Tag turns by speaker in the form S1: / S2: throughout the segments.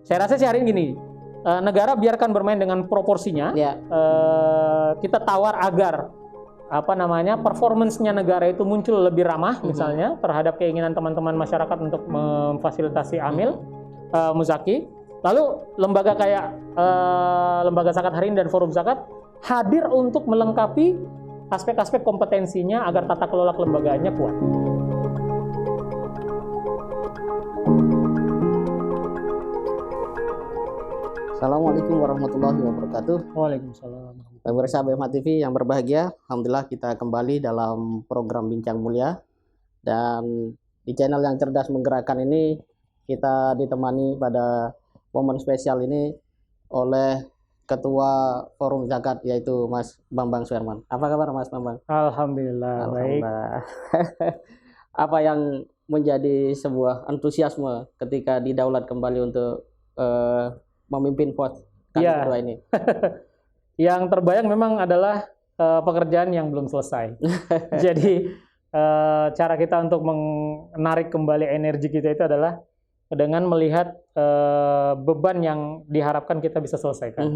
S1: Saya rasa sih hari ini gini, negara biarkan bermain dengan proporsinya.
S2: Ya.
S1: Kita tawar agar performance-nya negara itu muncul lebih ramah misalnya terhadap keinginan teman-teman masyarakat untuk memfasilitasi amil muzaki. Lalu lembaga kayak lembaga zakat hari ini dan forum zakat hadir untuk melengkapi aspek-aspek kompetensinya agar tata kelola kelembagaannya kuat.
S2: Assalamualaikum warahmatullahi wabarakatuh.
S1: Waalaikumsalam.
S2: Pemirsa BMH TV yang berbahagia, alhamdulillah kita kembali dalam program Bincang Mulia, dan di channel yang cerdas menggerakkan ini kita ditemani pada momen spesial ini oleh Ketua Forum Zakat, yaitu Mas Bambang Suherman. Apa kabar Mas Bambang?
S1: Alhamdulillah, baik.
S2: Apa yang menjadi sebuah antusiasme ketika didaulat kembali untuk memimpin pos kedua ini?
S1: Yang terbayang memang adalah pekerjaan yang belum selesai. Jadi cara kita untuk menarik kembali energi kita itu adalah dengan melihat beban yang diharapkan kita bisa selesaikan.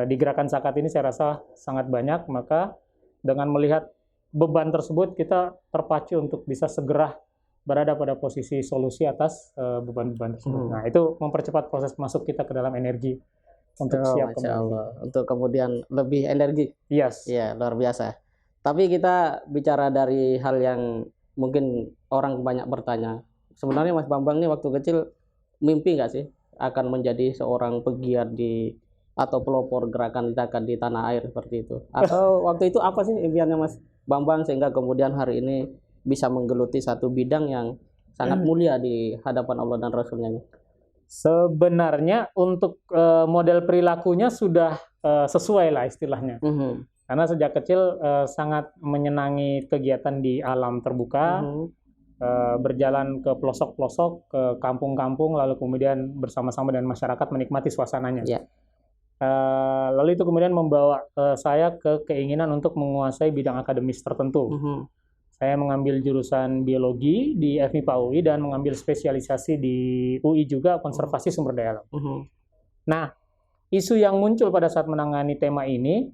S1: Di gerakan zakat ini saya rasa sangat banyak, maka dengan melihat beban tersebut kita terpacu untuk bisa segera berada pada posisi solusi atas beban-beban tersebut. Nah, itu mempercepat proses masuk kita ke dalam energi untuk siap kembali.
S2: Untuk kemudian lebih energi.
S1: Yes.
S2: Ya, luar biasa. Tapi kita bicara dari hal yang mungkin orang banyak bertanya. Sebenarnya Mas Bambang ini waktu kecil mimpi nggak sih akan menjadi seorang pegiat atau pelopor gerakan zakat di tanah air seperti itu? Atau waktu itu apa sih impiannya Mas Bambang sehingga kemudian hari ini bisa menggeluti satu bidang yang sangat mulia di hadapan Allah dan Rasulnya?
S1: Sebenarnya untuk model perilakunya sudah sesuai lah istilahnya. Karena sejak kecil sangat menyenangi kegiatan di alam terbuka, berjalan ke pelosok-pelosok, ke kampung-kampung, lalu kemudian bersama-sama dengan masyarakat menikmati suasananya.
S2: Yeah.
S1: Lalu itu kemudian membawa saya ke keinginan untuk menguasai bidang akademis tertentu. Saya mengambil jurusan biologi di FMIPA UI dan mengambil spesialisasi di UI juga konservasi sumber daya alam. Nah, isu yang muncul pada saat menangani tema ini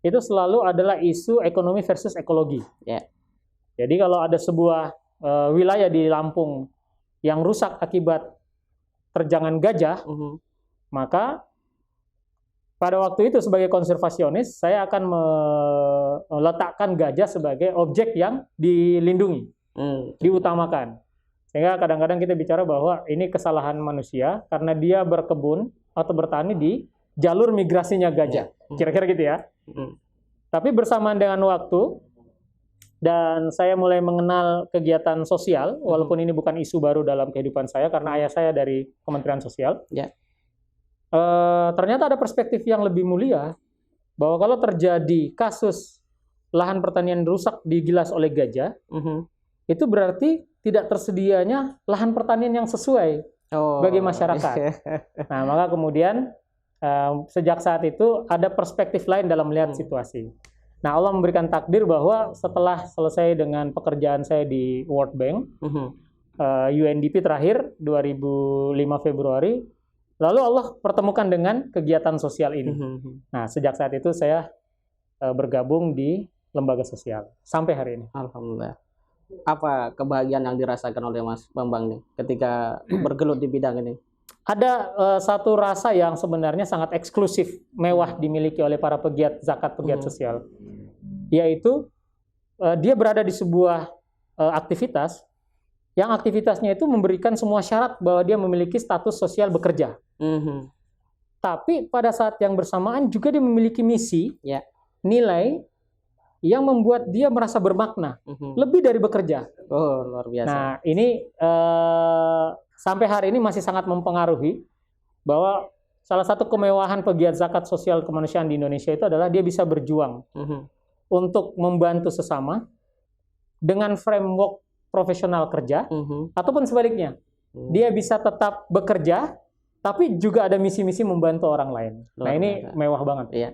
S1: itu selalu adalah isu ekonomi versus ekologi.
S2: Yeah.
S1: Jadi kalau ada sebuah wilayah di Lampung yang rusak akibat terjangan gajah, maka pada waktu itu sebagai konservasionis, saya akan meletakkan gajah sebagai objek yang dilindungi, diutamakan. Sehingga kadang-kadang kita bicara bahwa ini kesalahan manusia karena dia berkebun atau bertani di jalur migrasinya gajah. Kira-kira gitu ya. Tapi bersamaan dengan waktu, dan saya mulai mengenal kegiatan sosial, walaupun ini bukan isu baru dalam kehidupan saya, karena ayah saya dari Kementerian Sosial.
S2: Yeah.
S1: Ternyata ada perspektif yang lebih mulia, bahwa kalau terjadi kasus lahan pertanian rusak digilas oleh gajah, itu berarti tidak tersedianya lahan pertanian yang sesuai bagi masyarakat. Nah, maka kemudian sejak saat itu ada perspektif lain dalam melihat situasi. Nah, Allah memberikan takdir bahwa setelah selesai dengan pekerjaan saya di World Bank, UNDP terakhir 2005 Februari, lalu Allah pertemukan dengan kegiatan sosial ini. Nah, sejak saat itu saya bergabung di lembaga sosial sampai hari ini.
S2: Alhamdulillah. Apa kebahagiaan yang dirasakan oleh Mas Bambang nih ketika bergelut di bidang ini?
S1: Ada satu rasa yang sebenarnya sangat eksklusif, mewah dimiliki oleh para pegiat zakat, pegiat sosial, yaitu dia berada di sebuah aktivitas yang aktivitasnya itu memberikan semua syarat bahwa dia memiliki status sosial bekerja. Tapi pada saat yang bersamaan juga dia memiliki misi, nilai yang membuat dia merasa bermakna, lebih dari bekerja.
S2: Oh, luar biasa.
S1: Nah, ini sampai hari ini masih sangat mempengaruhi, bahwa salah satu kemewahan pegiat zakat sosial kemanusiaan di Indonesia itu adalah dia bisa berjuang untuk membantu sesama dengan framework profesional kerja, ataupun sebaliknya. Dia bisa tetap bekerja, tapi juga ada misi-misi membantu orang lain. Nah, ini mewah banget.
S2: Iya.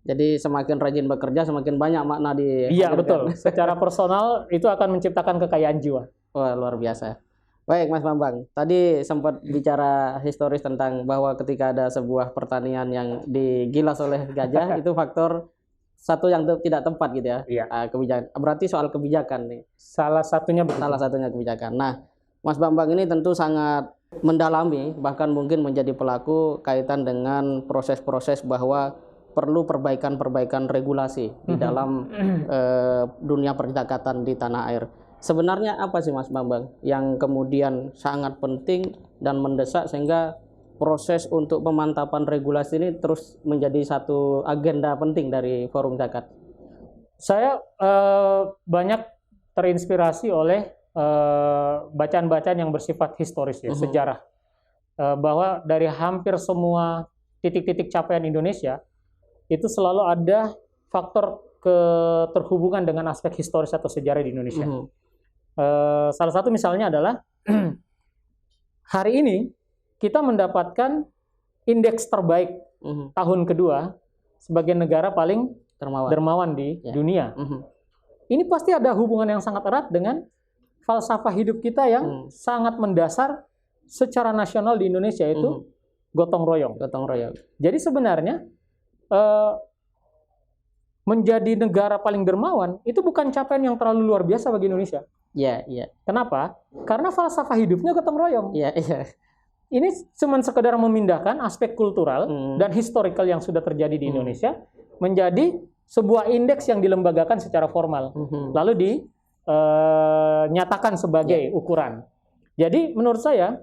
S2: Jadi semakin rajin bekerja, semakin banyak makna di.
S1: Iya, betul. Secara personal itu akan menciptakan kekayaan jiwa.
S2: Wah, luar biasa. Baik, Mas Bambang. Tadi sempat bicara historis tentang bahwa ketika ada sebuah pertanian yang digilas oleh gajah, itu faktor satu yang tidak tepat gitu ya.
S1: Iya.
S2: Kebijakan. Berarti soal kebijakan nih.
S1: Salah satunya begitu.
S2: Salah satunya kebijakan. Nah, Mas Bambang ini tentu sangat mendalami, bahkan mungkin menjadi pelaku kaitan dengan proses-proses bahwa perlu perbaikan-perbaikan regulasi di dalam dunia percakatan di tanah air. Sebenarnya apa sih Mas Bambang yang kemudian sangat penting dan mendesak sehingga proses untuk pemantapan regulasi ini terus menjadi satu agenda penting dari Forum Zakat?
S1: Saya banyak terinspirasi oleh bacaan-bacaan yang bersifat historis ya, sejarah. Bahwa dari hampir semua titik-titik capaian Indonesia itu selalu ada faktor keterhubungan dengan aspek historis atau sejarah di Indonesia. Salah satu misalnya adalah hari ini kita mendapatkan indeks terbaik tahun kedua sebagai negara paling dermawan di dunia. Ini pasti ada hubungan yang sangat erat dengan falsafah hidup kita yang sangat mendasar secara nasional di Indonesia, itu gotong royong.
S2: Gotong royong.
S1: Jadi sebenarnya menjadi negara paling dermawan itu bukan capaian yang terlalu luar biasa bagi Indonesia.
S2: Iya.
S1: Kenapa? Karena falsafah hidupnya gotong royong.
S2: Iya.
S1: Ini cuma sekedar memindahkan aspek kultural dan historical yang sudah terjadi di Indonesia menjadi sebuah indeks yang dilembagakan secara formal, lalu dinyatakan sebagai ukuran. Jadi menurut saya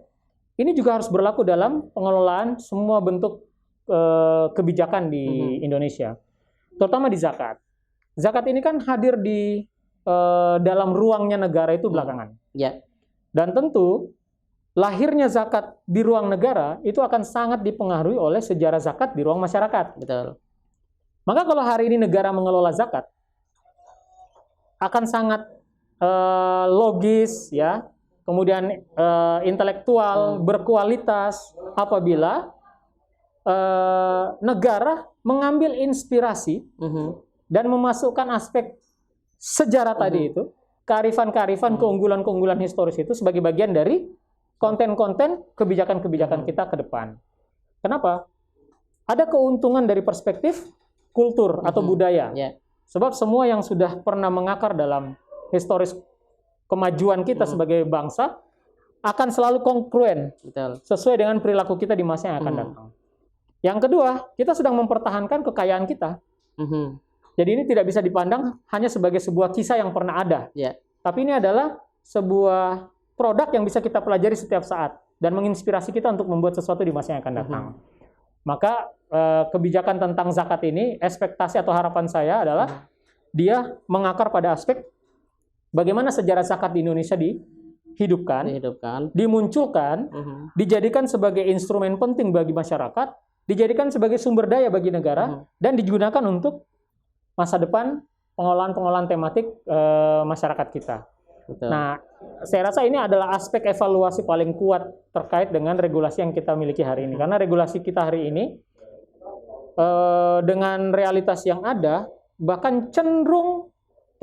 S1: ini juga harus berlaku dalam pengelolaan semua bentuk kebijakan di Indonesia, terutama di zakat. Zakat ini kan hadir di dalam ruangnya negara itu belakangan. Dan tentu lahirnya zakat di ruang negara itu akan sangat dipengaruhi oleh sejarah zakat di ruang masyarakat.
S2: Betul.
S1: Maka kalau hari ini negara mengelola zakat akan sangat logis ya, kemudian intelektual, berkualitas apabila negara mengambil inspirasi dan memasukkan aspek sejarah tadi itu, kearifan-kearifan, keunggulan-keunggulan historis itu sebagai bagian dari konten-konten kebijakan-kebijakan kita ke depan. Kenapa? Ada keuntungan dari perspektif kultur atau budaya. Sebab semua yang sudah pernah mengakar dalam historis kemajuan kita sebagai bangsa akan selalu kongruen sesuai dengan perilaku kita di masa yang akan datang. Yang kedua, kita sedang mempertahankan kekayaan kita. Jadi ini tidak bisa dipandang hanya sebagai sebuah kisah yang pernah ada. Tapi ini adalah sebuah produk yang bisa kita pelajari setiap saat dan menginspirasi kita untuk membuat sesuatu di masa yang akan datang. Maka kebijakan tentang zakat ini, ekspektasi atau harapan saya adalah dia mengakar pada aspek bagaimana sejarah zakat di Indonesia dihidupkan, dimunculkan, dijadikan sebagai instrumen penting bagi masyarakat, dijadikan sebagai sumber daya bagi negara, dan digunakan untuk masa depan pengolahan-pengolahan tematik masyarakat kita. Nah, saya rasa ini adalah aspek evaluasi paling kuat terkait dengan regulasi yang kita miliki hari ini. Karena regulasi kita hari ini dengan realitas yang ada bahkan cenderung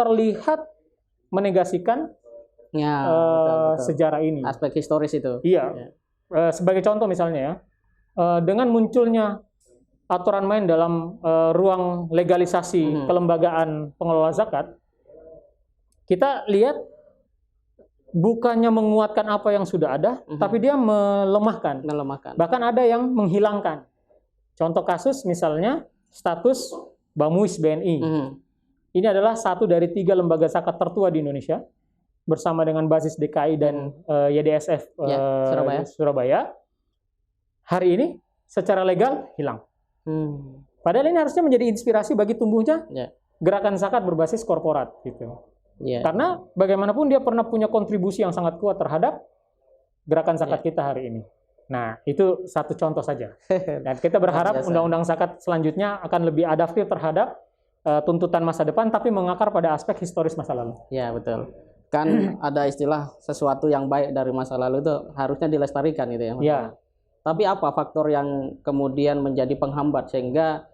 S1: terlihat menegasikan sejarah ini.
S2: Aspek historis itu.
S1: Iya. Sebagai contoh misalnya ya, dengan munculnya aturan main dalam ruang legalisasi kelembagaan pengelola zakat, kita lihat bukannya menguatkan apa yang sudah ada, tapi dia melemahkan. Bahkan ada yang menghilangkan. Contoh kasus misalnya status Bamuis BNI. Ini adalah satu dari 3 lembaga zakat tertua di Indonesia, bersama dengan basis DKI dan YDSF Surabaya. Hari ini secara legal hilang. Padahal ini harusnya menjadi inspirasi bagi tumbuhnya gerakan zakat berbasis korporat gitu. Karena bagaimanapun dia pernah punya kontribusi yang sangat kuat terhadap gerakan zakat kita hari ini. Nah, itu satu contoh saja. Dan kita berharap undang-undang zakat selanjutnya akan lebih adaptif terhadap tuntutan masa depan, tapi mengakar pada aspek historis masa lalu.
S2: Ya, betul. Kan ada istilah sesuatu yang baik dari masa lalu itu harusnya dilestarikan gitu ya, Mas. Tapi apa faktor yang kemudian menjadi penghambat sehingga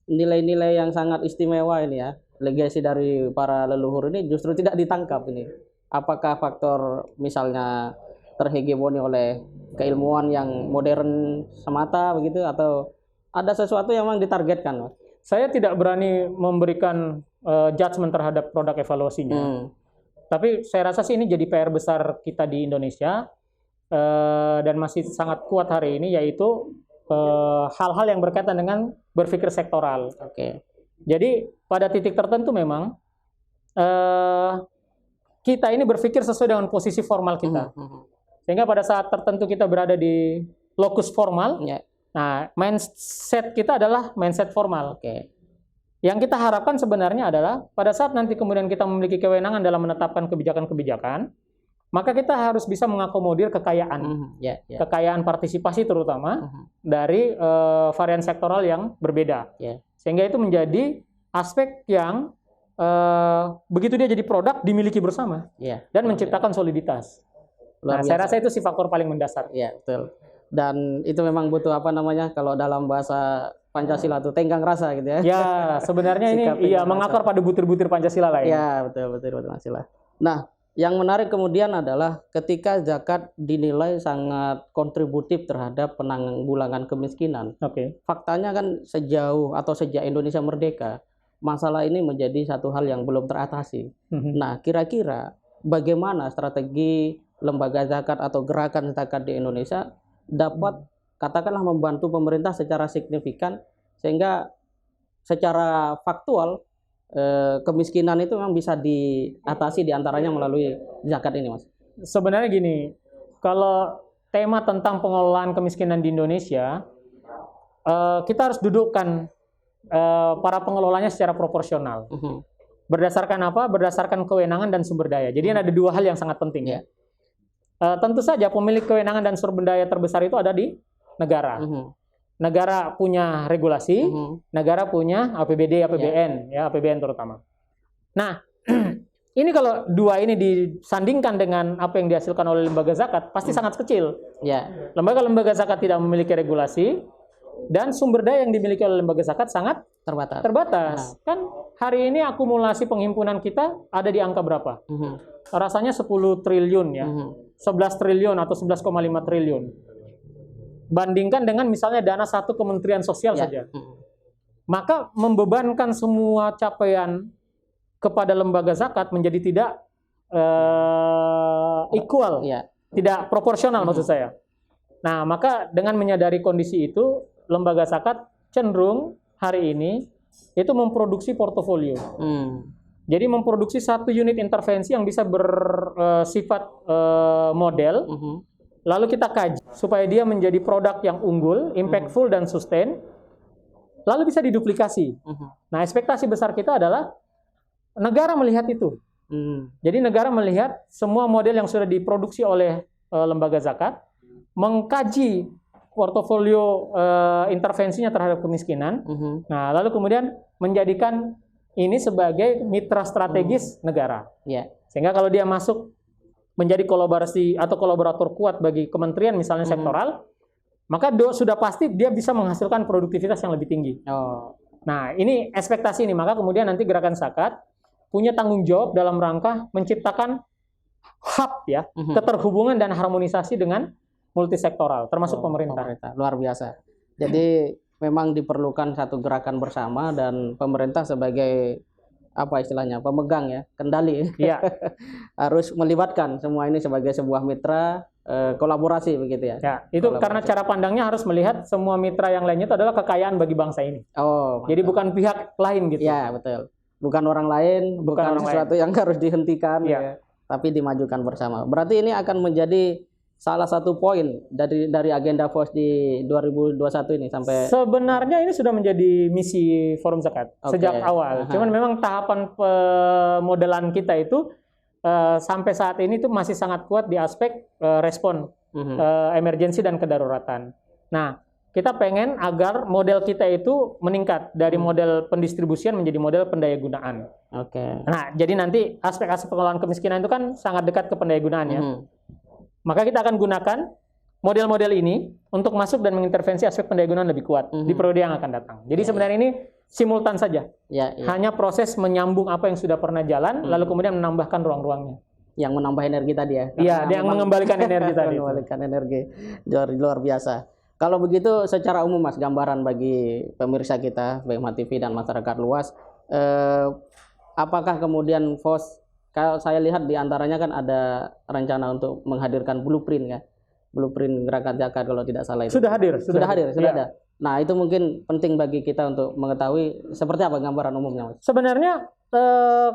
S2: nilai-nilai yang sangat istimewa ini ya, legasi dari para leluhur ini justru tidak ditangkap ini? Apakah faktor misalnya terhegemoni oleh keilmuan yang modern semata begitu, atau ada sesuatu yang memang ditargetkan, Mas?
S1: Saya tidak berani memberikan judgement terhadap produk evaluasinya. Tapi saya rasa sih ini jadi PR besar kita di Indonesia dan masih sangat kuat hari ini, yaitu hal-hal yang berkaitan dengan berpikir sektoral.
S2: Oke.
S1: Jadi pada titik tertentu memang kita ini berpikir sesuai dengan posisi formal kita. Sehingga pada saat tertentu kita berada di lokus formal, nah mindset kita adalah mindset formal. Yang kita harapkan sebenarnya adalah pada saat nanti kemudian kita memiliki kewenangan dalam menetapkan kebijakan-kebijakan, maka kita harus bisa mengakomodir kekayaan, kekayaan partisipasi terutama dari varian sektoral yang berbeda. Sehingga itu menjadi aspek yang begitu dia jadi produk dimiliki bersama dan menciptakan soliditas. Nah, saya rasa itu sih faktor paling mendasar.
S2: Iya, betul. Dan itu memang butuh apa namanya, kalau dalam bahasa Pancasila itu tenggang rasa gitu ya.
S1: Ya, sebenarnya ini mengakar pada butir-butir Pancasila lah ya.
S2: Ya, betul Pancasila. Nah, yang menarik kemudian adalah ketika zakat dinilai sangat kontributif terhadap penanggulangan kemiskinan. Faktanya kan sejak Indonesia merdeka, masalah ini menjadi satu hal yang belum teratasi. Nah, kira-kira bagaimana strategi lembaga zakat atau gerakan zakat di Indonesia dapat katakanlah membantu pemerintah secara signifikan sehingga secara faktual kemiskinan itu memang bisa diatasi diantaranya melalui zakat ini, Mas?
S1: Sebenarnya gini, kalau tema tentang pengelolaan kemiskinan di Indonesia, kita harus dudukkan para pengelolanya secara proporsional. Berdasarkan apa? Berdasarkan kewenangan dan sumber daya. Jadi ada dua hal yang sangat penting. Tentu saja pemilik kewenangan dan sumber daya terbesar itu ada di negara. Negara punya regulasi, negara punya APBD, APBN, APBN terutama. Nah, ini kalau dua ini disandingkan dengan apa yang dihasilkan oleh lembaga zakat, pasti sangat kecil. Lembaga-lembaga zakat tidak memiliki regulasi, dan sumber daya yang dimiliki oleh lembaga zakat sangat terbatas. Kan hari ini akumulasi penghimpunan kita ada di angka berapa? Rasanya 10 triliun ya. 11 triliun atau 11,5 triliun. Bandingkan dengan misalnya dana satu kementerian sosial saja. Maka membebankan semua capaian kepada lembaga zakat menjadi tidak equal, tidak proporsional maksud saya. Nah, maka dengan menyadari kondisi itu, lembaga zakat cenderung hari ini itu memproduksi portofolio. Jadi memproduksi satu unit intervensi yang bisa bersifat model, lalu kita kaji supaya dia menjadi produk yang unggul, impactful dan sustain, lalu bisa diduplikasi. Nah, ekspektasi besar kita adalah negara melihat itu. Jadi negara melihat semua model yang sudah diproduksi oleh lembaga zakat, mengkaji portofolio intervensinya terhadap kemiskinan. Nah, lalu kemudian menjadikan ini sebagai mitra strategis negara. Sehingga kalau dia masuk menjadi kolaborasi atau kolaborator kuat bagi kementerian misalnya sektoral, maka sudah pasti dia bisa menghasilkan produktivitas yang lebih tinggi. Nah, ini ekspektasi ini. Maka kemudian nanti gerakan zakat punya tanggung jawab dalam rangka menciptakan hub keterhubungan dan harmonisasi dengan multisektoral, termasuk pemerintah.
S2: Luar biasa. Jadi memang diperlukan satu gerakan bersama dan pemerintah sebagai apa istilahnya, pemegang kendali. Harus melibatkan semua ini sebagai sebuah mitra kolaborasi begitu ya.
S1: Itu karena cara pandangnya harus melihat semua mitra yang lainnya itu adalah kekayaan bagi bangsa ini. Jadi bukan pihak lain gitu.
S2: Ya, betul. Bukan orang lain, bukan sesuatu yang harus dihentikan, tapi dimajukan bersama. Berarti ini akan menjadi salah satu poin dari agenda FOS di 2021 ini sampai.
S1: Sebenarnya ini sudah menjadi misi Forum Zakat sejak awal. Cuman memang tahapan pemodelan kita itu sampai saat ini itu masih sangat kuat di aspek respon emergensi dan kedaruratan. Nah, kita pengen agar model kita itu meningkat dari model pendistribusian menjadi model pendayagunaan. Nah, jadi nanti aspek-aspek pengelolaan kemiskinan itu kan sangat dekat ke pendayagunaan ya. Maka kita akan gunakan model-model ini untuk masuk dan mengintervensi aspek pendayagunaan lebih kuat di periode yang akan datang. Jadi sebenarnya ini simultan saja. Hanya proses menyambung apa yang sudah pernah jalan, lalu kemudian menambahkan ruang-ruangnya.
S2: yang menambah energi tadi ya.
S1: Iya, yang mengembalikan energi tadi.
S2: Mengembalikan energi luar biasa. Kalau begitu secara umum Mas, gambaran bagi pemirsa kita BMH TV dan masyarakat luas, apakah kemudian FOS, kalau saya lihat di antaranya kan ada rencana untuk menghadirkan blueprint ya. Blueprint gerakan zakat kalau tidak salah itu.
S1: Sudah hadir,
S2: sudah
S1: ya.
S2: ada. Nah, itu mungkin penting bagi kita untuk mengetahui seperti apa gambaran umumnya, Mas.
S1: Sebenarnya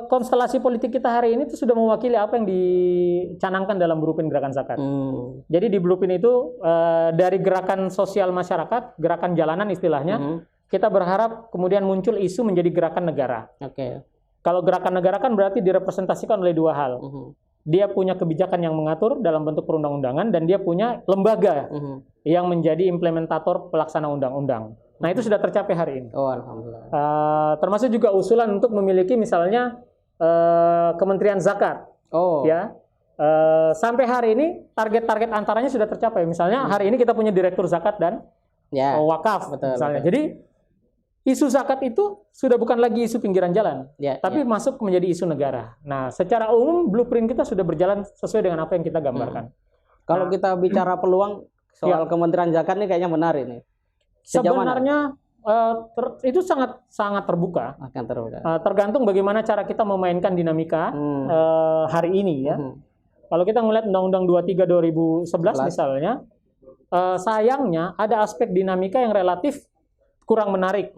S1: konstelasi politik kita hari ini itu sudah mewakili apa yang dicanangkan dalam blueprint gerakan zakat. Jadi di blueprint itu dari gerakan sosial masyarakat, gerakan jalanan istilahnya, kita berharap kemudian muncul isu menjadi gerakan negara. Kalau gerakan negara kan berarti direpresentasikan oleh dua hal. Dia punya kebijakan yang mengatur dalam bentuk perundang-undangan dan dia punya lembaga yang menjadi implementator pelaksana undang-undang. Nah, itu sudah tercapai hari ini.
S2: Oh, alhamdulillah.
S1: Termasuk juga usulan untuk memiliki misalnya Kementerian Zakat. Ya. Sampai hari ini target-target antaranya sudah tercapai. Misalnya hari ini kita punya Direktur Zakat dan Wakaf misalnya. Jadi isu zakat itu sudah bukan lagi isu pinggiran jalan, tapi masuk menjadi isu negara. Nah, secara umum blueprint kita sudah berjalan sesuai dengan apa yang kita gambarkan.
S2: Kalau kita bicara peluang soal Kementerian Zakat ini kayaknya menarik nih.
S1: Sebenarnya itu sangat terbuka. Tergantung bagaimana cara kita memainkan dinamika hari ini ya. Kalau kita melihat Undang-Undang 23 2011 misalnya, sayangnya ada aspek dinamika yang relatif kurang menarik.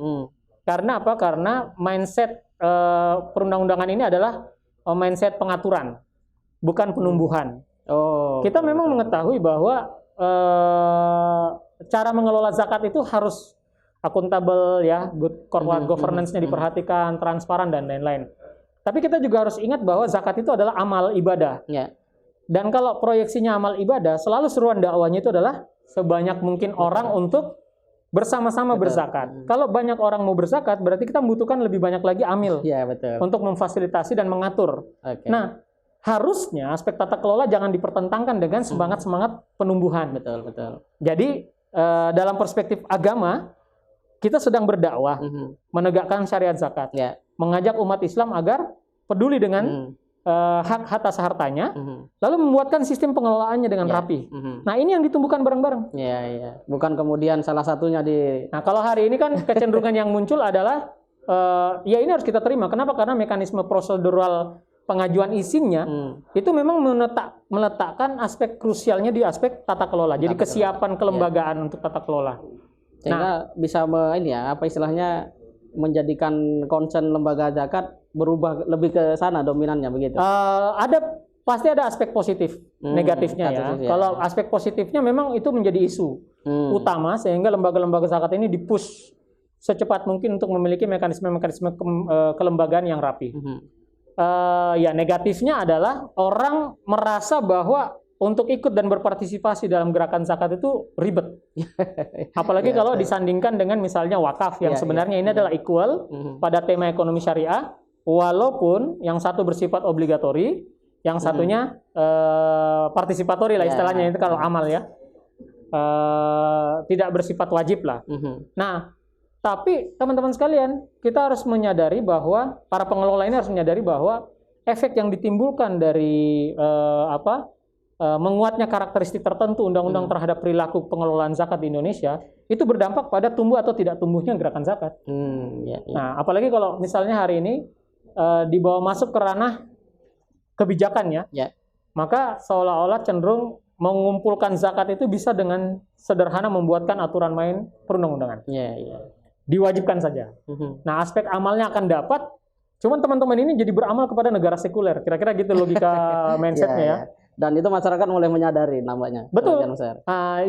S1: Karena apa? Karena mindset perundang-undangan ini adalah mindset pengaturan, bukan penumbuhan. Kita memang mengetahui bahwa cara mengelola zakat itu harus akuntabel ya, good corporate governance-nya diperhatikan, transparan dan lain-lain. Tapi kita juga harus ingat bahwa zakat itu adalah amal ibadah. Dan kalau proyeksinya amal ibadah, selalu seruan dakwahnya itu adalah sebanyak mungkin orang untuk bersama-sama berzakat. Kalau banyak orang mau berzakat, berarti kita membutuhkan lebih banyak lagi amil untuk memfasilitasi dan mengatur. Nah, harusnya aspek tata kelola jangan dipertentangkan dengan semangat-semangat penumbuhan. Jadi dalam perspektif agama, kita sedang berdakwah, menegakkan syariat zakat, mengajak umat Islam agar peduli dengan hak atas hartanya, lalu membuatkan sistem pengelolaannya dengan rapi. Nah, ini yang ditumbuhkan bareng-bareng.
S2: Bukan kemudian salah satunya di.
S1: Nah, kalau hari ini kan kecenderungan yang muncul adalah, ya ini harus kita terima. Kenapa? Karena mekanisme prosedural pengajuan izinnya itu memang meletakkan aspek krusialnya di aspek tata kelola. Jadi kesiapan kelembagaan untuk tata kelola.
S2: Sehingga bisa apa istilahnya menjadikan concern lembaga zakat berubah lebih ke sana dominannya begitu.
S1: Pasti ada aspek positif, negatifnya ya. Kalau aspek positifnya memang itu menjadi isu utama sehingga lembaga-lembaga zakat ini dipush secepat mungkin untuk memiliki mekanisme-mekanisme kelembagaan yang rapi. Ya, negatifnya adalah orang merasa bahwa untuk ikut dan berpartisipasi dalam gerakan zakat itu ribet. Apalagi kalau disandingkan dengan misalnya wakaf yang sebenarnya ini adalah equal pada tema ekonomi syariah, walaupun yang satu bersifat obligatori, yang satunya partisipatori lah istilahnya itu kalau amal ya. Tidak bersifat wajib lah. Nah, tapi teman-teman sekalian, kita harus menyadari bahwa para pengelola ini harus menyadari bahwa efek yang ditimbulkan dari menguatnya karakteristik tertentu undang-undang terhadap perilaku pengelolaan zakat di Indonesia itu berdampak pada tumbuh atau tidak tumbuhnya gerakan zakat. Nah, apalagi kalau misalnya hari ini dibawa masuk ke ranah kebijakan maka seolah-olah cenderung mengumpulkan zakat itu bisa dengan sederhana membuatkan aturan main perundang-undangan. Diwajibkan saja. Nah, aspek amalnya akan dapat, cuman teman-teman ini jadi beramal kepada negara sekuler. Kira-kira gitu logika mindsetnya ya.
S2: Dan itu masyarakat mulai menyadari namanya.
S1: Betul.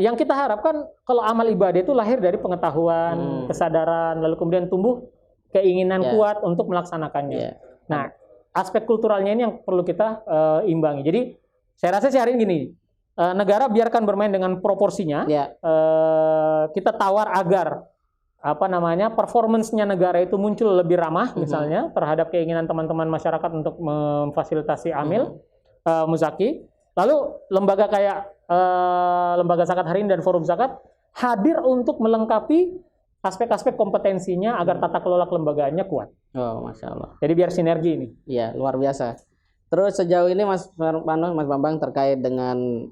S1: Yang kita harapkan kalau amal ibadah itu lahir dari pengetahuan, kesadaran, lalu kemudian tumbuh keinginan kuat untuk melaksanakannya. Nah, aspek kulturalnya ini yang perlu kita imbangi. Jadi saya rasa sih hari ini gini, negara biarkan bermain dengan proporsinya. Kita tawar agar performance-nya negara itu muncul lebih ramah misalnya terhadap keinginan teman-teman masyarakat untuk memfasilitasi amil muzaki. Lalu lembaga kayak lembaga zakat hari ini dan forum zakat hadir untuk melengkapi aspek-aspek kompetensinya agar tata kelola kelembagaannya kuat.
S2: Masya Allah.
S1: Jadi biar sinergi ini.
S2: Iya, luar biasa. Terus sejauh ini Mas Bambang terkait dengan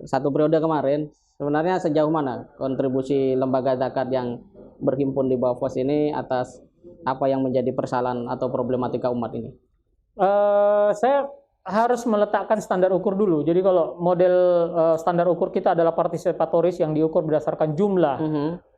S2: satu periode kemarin, sebenarnya sejauh mana kontribusi lembaga zakat yang berhimpun di bawah FOS ini atas apa yang menjadi persoalan atau problematika umat ini?
S1: Saya harus meletakkan standar ukur dulu. Jadi kalau model standar ukur kita adalah partisipatoris yang diukur berdasarkan jumlah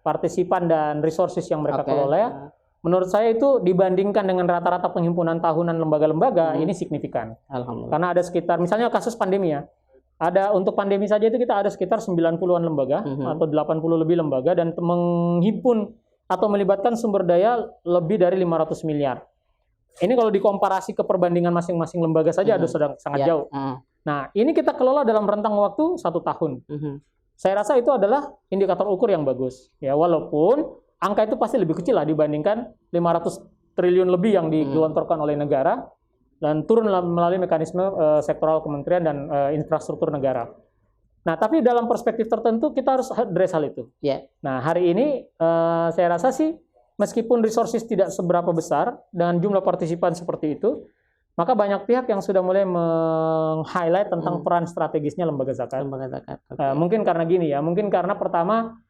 S1: partisipan dan resources yang mereka kelola. Menurut saya itu dibandingkan dengan rata-rata penghimpunan tahunan lembaga-lembaga ini signifikan.
S2: Alhamdulillah.
S1: Karena ada sekitar, misalnya kasus pandemi ya, ada untuk pandemi saja itu kita ada sekitar 90-an lembaga atau 80 lebih lembaga dan menghimpun atau melibatkan sumber daya lebih dari 500 miliar. Ini kalau dikomparasi ke perbandingan masing-masing lembaga saja ada sangat jauh. Nah, ini kita kelola dalam rentang waktu 1 tahun. Saya rasa itu adalah indikator ukur yang bagus. Ya, walaupun angka itu pasti lebih kecil lah dibandingkan 500 triliun lebih yang digelontorkan oleh negara dan turun melalui mekanisme sektoral kementerian dan infrastruktur negara. Nah, tapi dalam perspektif tertentu kita harus address hal itu. Nah, hari ini saya rasa sih meskipun resources tidak seberapa besar dengan jumlah partisipan seperti itu, maka banyak pihak yang sudah mulai meng-highlight tentang peran strategisnya lembaga zakat. Mungkin karena gini ya, mungkin karena pertama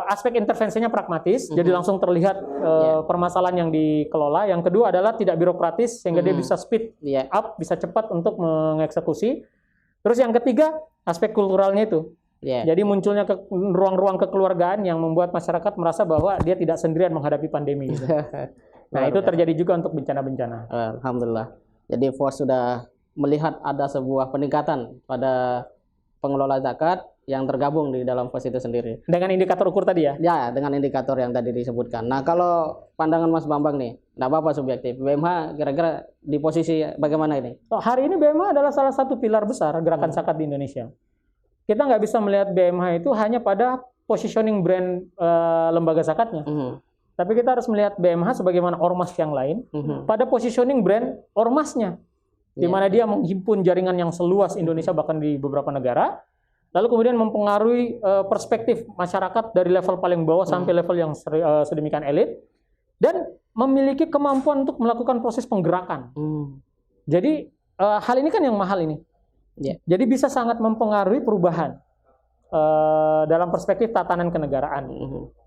S1: aspek intervensinya pragmatis, jadi langsung terlihat permasalahan yang dikelola. Yang kedua adalah tidak birokratis, sehingga dia bisa speed up, bisa cepat untuk mengeksekusi. Terus yang ketiga, aspek kulturalnya itu. Jadi munculnya ruang-ruang kekeluargaan yang membuat masyarakat merasa bahwa dia tidak sendirian menghadapi pandemi. Gitu. Nah, itu terjadi juga untuk bencana-bencana.
S2: Alhamdulillah. Jadi FOS sudah melihat ada sebuah peningkatan pada pengelola zakat yang tergabung di dalam FOS itu sendiri.
S1: Dengan indikator ukur tadi ya?
S2: Ya, dengan indikator yang tadi disebutkan. Nah, kalau pandangan Mas Bambang nih, nggak apa-apa subjektif. BMH kira-kira di posisi bagaimana ini?
S1: Hari ini BMH adalah salah satu pilar besar gerakan zakat di Indonesia. Kita nggak bisa melihat BMH itu hanya pada positioning brand lembaga zakatnya. Tapi kita harus melihat BMH sebagaimana ormas yang lain pada positioning brand ormasnya. Di mana dia menghimpun jaringan yang seluas Indonesia bahkan di beberapa negara. Lalu kemudian mempengaruhi perspektif masyarakat dari level paling bawah sampai level yang sedemikian elit dan memiliki kemampuan untuk melakukan proses penggerakan. Jadi hal ini kan yang mahal ini. Jadi bisa sangat mempengaruhi perubahan dalam perspektif tatanan kenegaraan.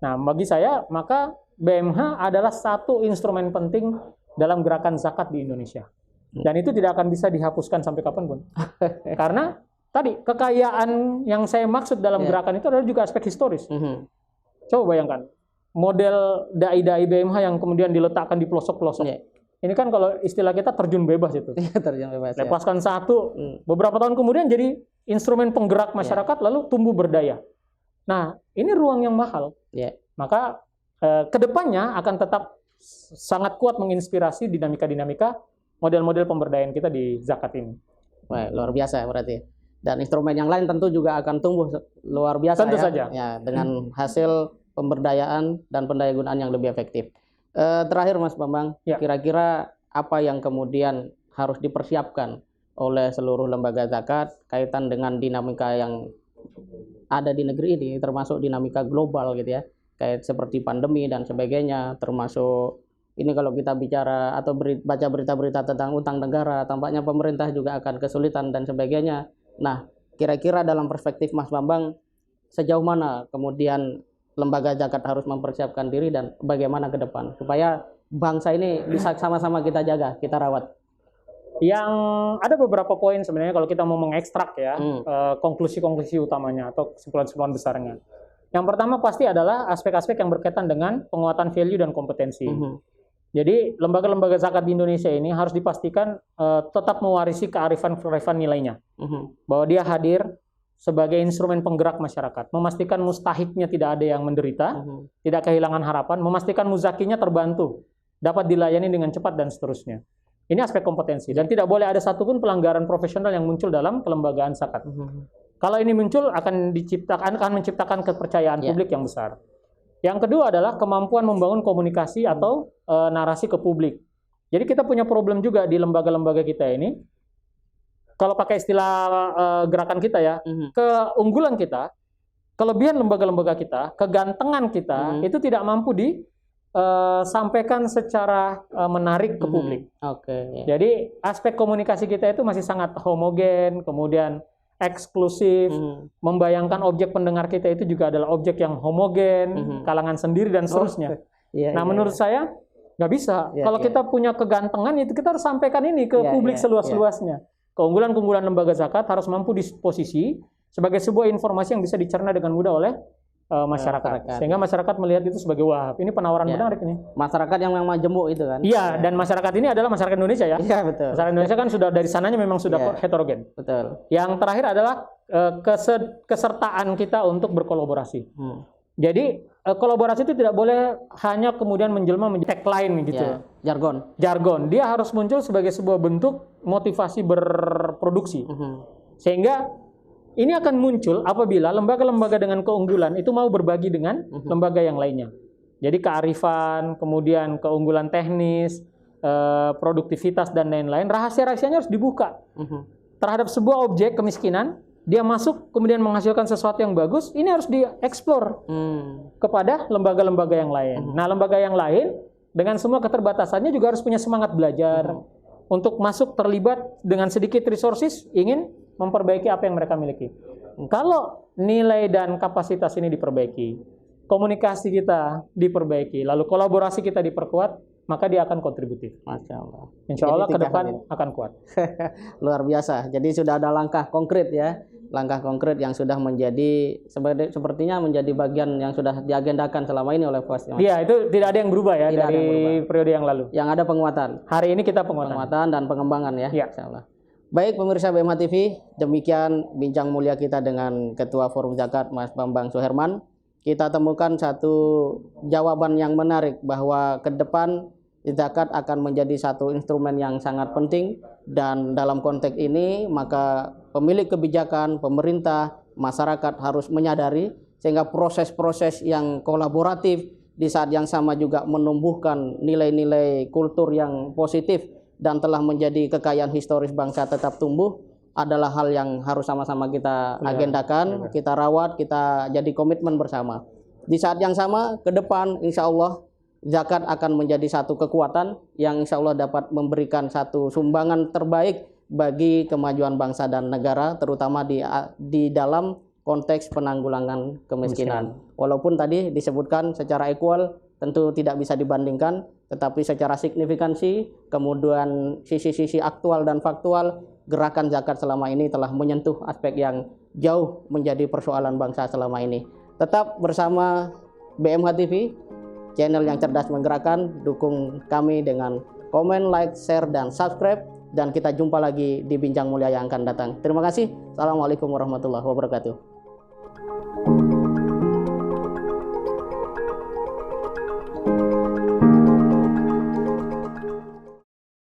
S1: Nah, bagi saya maka BMH adalah satu instrumen penting dalam gerakan zakat di Indonesia. Dan itu tidak akan bisa dihapuskan sampai kapanpun. Karena tadi, kekayaan yang saya maksud dalam gerakan itu adalah juga aspek historis. Coba bayangkan, model dai-dai BMH yang kemudian diletakkan di pelosok-pelosok. Ini kan kalau istilah kita terjun bebas itu.
S2: Terjun bebas.
S1: Lepaskan satu, beberapa tahun kemudian jadi instrumen penggerak masyarakat, lalu tumbuh berdaya. Nah, ini ruang yang mahal. Maka kedepannya akan tetap sangat kuat menginspirasi dinamika-dinamika model-model pemberdayaan kita di zakat ini.
S2: Wah, luar biasa berarti. Dan instrumen yang lain tentu juga akan tumbuh luar biasa.
S1: Tentu saja.
S2: Ya, dengan hasil pemberdayaan dan pendayagunaan yang lebih efektif. Terakhir Mas Bambang, kira-kira apa yang kemudian harus dipersiapkan oleh seluruh lembaga zakat kaitan dengan dinamika yang ada di negeri ini, termasuk dinamika global gitu ya, kayak seperti pandemi dan sebagainya, termasuk ini kalau kita bicara atau baca berita-berita tentang utang negara, tampaknya pemerintah juga akan kesulitan dan sebagainya. Nah, kira-kira dalam perspektif Mas Bambang, sejauh mana kemudian lembaga zakat harus mempersiapkan diri dan bagaimana ke depan supaya bangsa ini bisa sama-sama kita jaga, kita rawat?
S1: Yang ada beberapa poin sebenarnya kalau kita mau mengekstrak ya konklusi-konklusi utamanya atau kesimpulan-kesimpulan besarnya. Yang pertama pasti adalah aspek-aspek yang berkaitan dengan penguatan value dan kompetensi. Jadi lembaga-lembaga zakat di Indonesia ini harus dipastikan tetap mewarisi kearifan nilainya. Bahwa dia hadir sebagai instrumen penggerak masyarakat, memastikan mustahiknya tidak ada yang menderita, tidak kehilangan harapan, memastikan muzakinya terbantu, dapat dilayani dengan cepat dan seterusnya. Ini aspek kompetensi dan tidak boleh ada satupun pelanggaran profesional yang muncul dalam kelembagaan zakat. Kalau ini muncul akan menciptakan kepercayaan publik yang besar. Yang kedua adalah kemampuan membangun komunikasi atau narasi ke publik. Jadi kita punya problem juga di lembaga-lembaga kita ini. Kalau pakai istilah gerakan kita ya, keunggulan kita, kelebihan lembaga-lembaga kita, kegantengan kita itu tidak mampu sampaikan secara menarik ke publik.
S2: Oke.
S1: Jadi aspek komunikasi kita itu masih sangat homogen, kemudian eksklusif, membayangkan objek pendengar kita itu juga adalah objek yang homogen, kalangan sendiri dan seterusnya. Menurut saya nggak bisa. Kalau kita punya kegantengan itu kita harus sampaikan ini ke publik seluas-luasnya. Keunggulan-keunggulan lembaga zakat harus mampu disposisi sebagai sebuah informasi yang bisa dicerna dengan mudah oleh masyarakat. Sehingga masyarakat melihat itu sebagai wah, ini penawaran menarik ini.
S2: Masyarakat yang memang majemuk itu kan.
S1: Iya, dan masyarakat ini adalah masyarakat Indonesia ya.
S2: Iya, betul.
S1: Masyarakat Indonesia kan sudah dari sananya memang sudah heterogen.
S2: Betul.
S1: Yang terakhir adalah kesertaan kita untuk berkolaborasi. Jadi kolaborasi itu tidak boleh hanya kemudian menjelma menjadi tagline gitu. Jargon. Dia harus muncul sebagai sebuah bentuk motivasi berproduksi. Sehingga ini akan muncul apabila lembaga-lembaga dengan keunggulan itu mau berbagi dengan lembaga yang lainnya. Jadi kearifan, kemudian keunggulan teknis, produktivitas dan lain-lain, rahasia-rahasianya harus dibuka. Terhadap sebuah objek kemiskinan, dia masuk kemudian menghasilkan sesuatu yang bagus, ini harus dieksplor kepada lembaga-lembaga yang lain. Nah, lembaga yang lain dengan semua keterbatasannya juga harus punya semangat belajar untuk masuk terlibat dengan sedikit resources, ingin memperbaiki apa yang mereka miliki. Kalau nilai dan kapasitas ini diperbaiki, komunikasi kita diperbaiki, lalu kolaborasi kita diperkuat, maka dia akan kontributif.
S2: Masya Allah.
S1: Insya Allah ke depan akan kuat.
S2: Luar biasa. Jadi sudah ada langkah konkret ya. Langkah konkret yang sudah menjadi sepertinya menjadi bagian yang sudah diagendakan selama ini oleh FOS.
S1: Iya, itu tidak ada yang berubah ya dari periode yang lalu.
S2: Yang ada penguatan.
S1: Hari ini kita penguatan
S2: dan pengembangan ya.
S1: Ya.
S2: Insya Allah. Baik pemirsa BMH TV, demikian bincang mulia kita dengan Ketua Forum Zakat Mas Bambang Suherman. Kita temukan satu jawaban yang menarik bahwa ke depan zakat akan menjadi satu instrumen yang sangat penting, dan dalam konteks ini maka pemilik kebijakan, pemerintah, masyarakat harus menyadari sehingga proses-proses yang kolaboratif di saat yang sama juga menumbuhkan nilai-nilai kultur yang positif dan telah menjadi kekayaan historis bangsa tetap tumbuh adalah hal yang harus sama-sama kita agendakan, kita rawat, kita jadi komitmen bersama. Di saat yang sama ke depan insya Allah zakat akan menjadi satu kekuatan yang insya Allah dapat memberikan satu sumbangan terbaik bagi kemajuan bangsa dan negara, terutama di dalam konteks penanggulangan kemiskinan. Walaupun tadi disebutkan secara equal tentu tidak bisa dibandingkan, tetapi secara signifikansi, kemudian sisi-sisi aktual dan faktual, gerakan zakat selama ini telah menyentuh aspek yang jauh menjadi persoalan bangsa selama ini. Tetap bersama BMH TV, channel yang cerdas menggerakkan. Dukung kami dengan komen, like, share, dan subscribe. Dan kita jumpa lagi di bincang mulia yang akan datang. Terima kasih. Assalamualaikum warahmatullahi wabarakatuh.